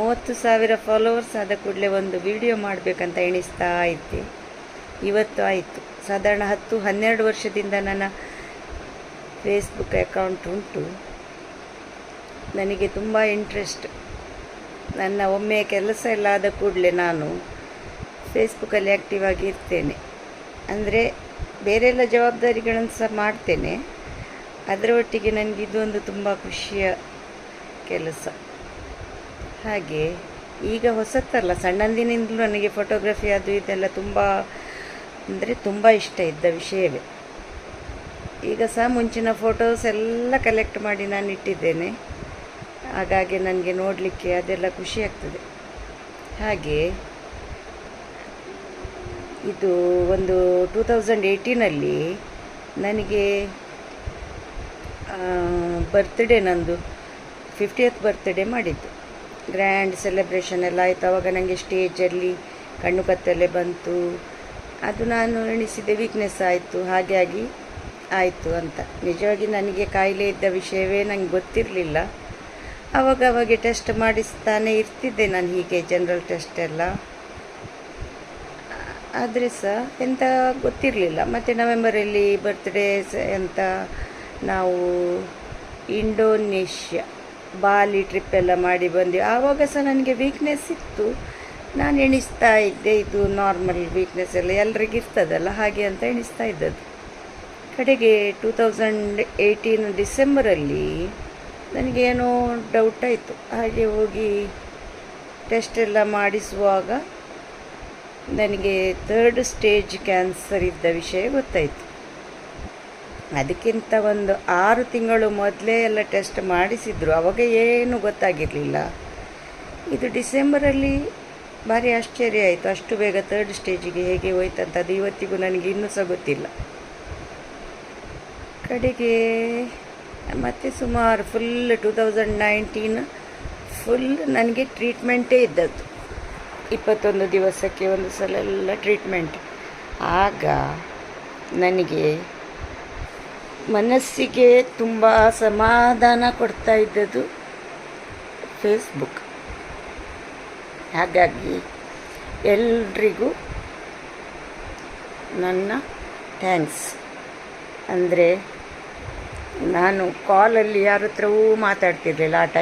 30,000 followers ಆದ ಕೂಡಲೇ ಒಂದು ವಿಡಿಯೋ ಮಾಡಬೇಕಂತ ಎಣಿಸ್ತಾ ಇದ್ದೆ. ಇವತ್ತು ಆಯಿತು. ಸಾಧಾರಣ 10-12 ವರ್ಷದಿಂದ ನನ್ನ ಫೇಸ್ಬುಕ್ ಅಕೌಂಟ್ ಉಂಟು. ನನಗೆ ತುಂಬ ಇಂಟ್ರೆಸ್ಟ್. ನನ್ನ ಒಮ್ಮೆ ಕೆಲಸ ಎಲ್ಲ ಆದ ಕೂಡಲೇ ನಾನು ಫೇಸ್ಬುಕ್ಕಲ್ಲಿ ಆ್ಯಕ್ಟಿವ್ ಆಗಿ ಇರ್ತೇನೆ. ಅಂದರೆ ಬೇರೆಲ್ಲ ಜವಾಬ್ದಾರಿಗಳನ್ನು ಸಹ ಮಾಡ್ತೇನೆ. ಅದರ ಒಟ್ಟಿಗೆ ನನಗೆ ಇದೊಂದು ತುಂಬ ಖುಷಿಯ ಕೆಲಸ. ಹಾಗೆ ಈಗ ಹೊಸತಲ್ಲ, ಸಣ್ಣಂದಿನಿಂದಲೂ ನನಗೆ ಫೋಟೋಗ್ರಫಿ ಅದು ಇದೆಲ್ಲ ತುಂಬ ಇಷ್ಟ ಇದ್ದ ವಿಷಯವೇ. ಈಗ ಸಹ ಮುಂಚಿನ ಫೋಟೋಸ್ ಎಲ್ಲ ಕಲೆಕ್ಟ್ ಮಾಡಿ ನಾನು ಇಟ್ಟಿದ್ದೇನೆ. ಹಾಗಾಗಿ ನನಗೆ ನೋಡಲಿಕ್ಕೆ ಅದೆಲ್ಲ ಖುಷಿ ಆಗ್ತದೆ. ಹಾಗೆ ಇದು ಒಂದು 2018ನಲ್ಲಿ ನನಗೆ ಬರ್ತ್ಡೇ, ನಂದು 50th ಬರ್ತ್ಡೇ ಮಾಡಿದ್ದು. ಗ್ರ್ಯಾಂಡ್ ಸೆಲೆಬ್ರೇಷನ್ ಎಲ್ಲ ಆಯಿತು. ಆವಾಗ ನನಗೆ ಸ್ಟೇಜಲ್ಲಿ ಕಣ್ಣು ಕತ್ತಲೆ ಬಂತು. ಅದು ನಾನು ಎಣಿಸಿದೆ ವೀಕ್ನೆಸ್ ಆಯಿತು, ಹಾಗೆ ಆಯಿತು ಅಂತ. ನಿಜವಾಗಿ ನನಗೆ ಕಾಯಿಲೆ ಇದ್ದ ವಿಷಯವೇ ನನಗೆ ಗೊತ್ತಿರಲಿಲ್ಲ. ಆವಾಗವಾಗ ಟೆಸ್ಟ್ ಮಾಡಿಸ್ತಾನೆ ಇರ್ತಿದ್ದೆ ನಾನು, ಹೀಗೆ ಜನರಲ್ ಟೆಸ್ಟ್ ಎಲ್ಲ. ಆದರೆ ಸಹ ಎಂಥ ಗೊತ್ತಿರಲಿಲ್ಲ. ಮತ್ತು ನವೆಂಬರಲ್ಲಿ ಬರ್ತ್ಡೇ ಅಂತ ನಾವು ಇಂಡೋನೇಷ್ಯಾ, ಬಾಲಿ ಟ್ರಿಪ್ ಎಲ್ಲ ಮಾಡಿ ಬಂದ್ವಿ. ಆವಾಗ ಸಹ ನನಗೆ ವೀಕ್ನೆಸ್ ಇತ್ತು. ನಾನು ಎಣಿಸ್ತಾ ಇದ್ದೆ ಇದು ನಾರ್ಮಲ್ ವೀಕ್ನೆಸ್, ಎಲ್ಲ ಎಲ್ರಿಗೂ ಇರ್ತದಲ್ಲ ಹಾಗೆ ಅಂತ ಎಣಿಸ್ತಾ ಇದ್ದದ್ದು. ಕಡೆಗೆ 2018 ಡಿಸೆಂಬರಲ್ಲಿ ನನಗೇನೋ ಡೌಟ್ ಆಯಿತು. ಹಾಗೆ ಹೋಗಿ ಟೆಸ್ಟ್ ಎಲ್ಲ ಮಾಡಿಸುವಾಗ ನನಗೆ 3rd ಸ್ಟೇಜ್ ಕ್ಯಾನ್ಸರ್ ಇದ್ದ ವಿಷಯ ಗೊತ್ತಾಯಿತು. ಅದಕ್ಕಿಂತ ಒಂದು 6 ತಿಂಗಳು ಮೊದಲೇ ಎಲ್ಲ ಟೆಸ್ಟ್ ಮಾಡಿಸಿದ್ರು. ಆವಾಗ ಏನೂ ಗೊತ್ತಾಗಿರಲಿಲ್ಲ. ಇದು ಡಿಸೆಂಬರಲ್ಲಿ ಭಾರಿ ಆಶ್ಚರ್ಯ ಆಯಿತು. ಅಷ್ಟು ಬೇಗ 3rd ಸ್ಟೇಜಿಗೆ ಹೇಗೆ ಹೋಯ್ತಂತ ಅದು ಇವತ್ತಿಗೂ ನನಗೆ ಇನ್ನೂ ಸಹ ಗೊತ್ತಿಲ್ಲ. ಕಡೆಗೆ ಮತ್ತು ಸುಮಾರು ಫುಲ್ 2019 ಫುಲ್ ನನಗೆ ಟ್ರೀಟ್ಮೆಂಟೇ ಇದ್ದದ್ದು. 21 ದಿವಸಕ್ಕೆ ಒಂದು ಸಲ ಎಲ್ಲ ಟ್ರೀಟ್ಮೆಂಟ್. ಆಗ ನನಗೆ ಮನಸ್ಸಿಗೆ ತುಂಬ ಸಮಾಧಾನ ಕೊಡ್ತಾ ಇದ್ದದ್ದು ಫೇಸ್ಬುಕ್. ಹಾಗಾಗಿ ಎಲ್ರಿಗೂ ನನ್ನ ಥ್ಯಾಂಕ್ಸ್. ಅಂದರೆ ನಾನು ಕಾಲಲ್ಲಿ ಯಾರ ಹತ್ರವೂ ಮಾತಾಡ್ತಿರಲಿಲ್ಲ ಆ ಟೈಮ್.